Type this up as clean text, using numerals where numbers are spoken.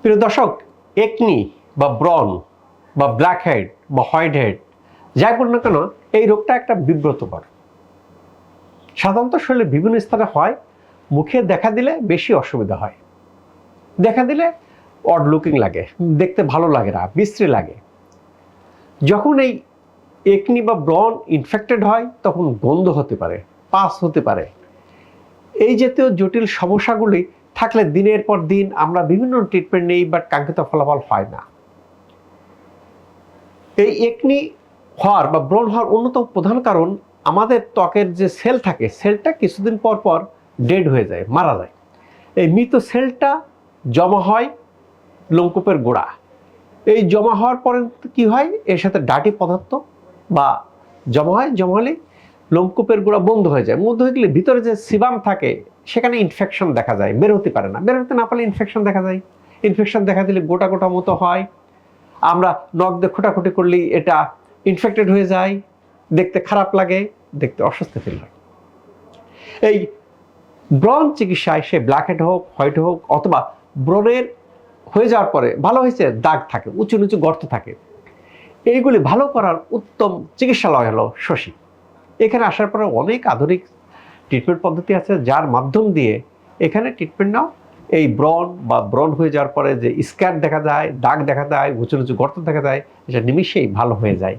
প্রিয় দর্শক, একনি বা ব্রন বা ব্ল্যাক হেড বা হোয়াইট হেড যাই বলুন না কেন, এই রোগটা একটা বিব্রতকর। সাধারণত শরীরে বিভিন্ন স্থানে হয়, মুখে দেখা দিলে বেশি অসুবিধা হয়। দেখা দিলে অড লুকিং লাগে, দেখতে ভালো লাগে না, বিশ্রী লাগে। যখন এই একনি বা ব্রন ইনফেক্টেড হয় তখন গন্ধ হতে পারে, পাস হতে পারে। এই জাতীয় জটিল সমস্যাগুলি থাকলে দিনের পর দিন আমরা বিভিন্ন ট্রিটমেন্ট নেই, বাট কাঙ্ক্ষিত ফলাফল হয় না। এই একনি হওয়ার বা ব্রণ হওয়ার অন্যতম প্রধান কারণ আমাদের ত্বকের যে সেল থাকে, সেলটা কিছুদিন পর পর ডেড হয়ে যায়, মারা যায়। এই মৃত সেলটা জমা হয় লোমকূপের গোড়া। এই জমা হওয়ার পরে কি হয়, এর সাথে ডার্টি পদার্থ বা জমা হলে লোমকূপের গোড়া বন্ধ হয়ে যায়। বন্ধ হয়ে গেলে ভিতরে যে সিবাম থাকে সেখানে ইনফেকশন দেখা যায়, বের হতে পারে না। বের হতে না পারলে ইনফেকশন দেখা যায়। ইনফেকশন দেখা দিলে গোটা গোটা মতো হয়। আমরা নখ দিয়ে খোটাখুটি করলেই এটা ইনফেক্টেড হয়ে যায়, দেখতে খারাপ লাগে, দেখতে অস্বস্তি ফিল হয়। এই ব্রণ চিকিৎসায় সে ব্ল্যাক হেড হোক, হোয়াইট হোক, অথবা ব্রণের হয়ে যাওয়ার পরে ভালো হয়েছে দাগ থাকে, উঁচু নিচু গর্ত থাকে, এইগুলি ভালো করার উত্তম চিকিৎসালয় হলো শশী। এখানে আসার পরে অনেক আধুনিক ট্রিটমেন্ট পদ্ধতি আছে, যার মাধ্যম দিয়ে এখানে ট্রিটমেন্ট নাও এই ব্রণ হয়ে যাওয়ার পরে যে স্ক্যার দেখা যায়, দাগ দেখা যায়, উঁচু নিচু গর্ত দেখা যায়, এটা নিমিষেই ভালো হয়ে যায়।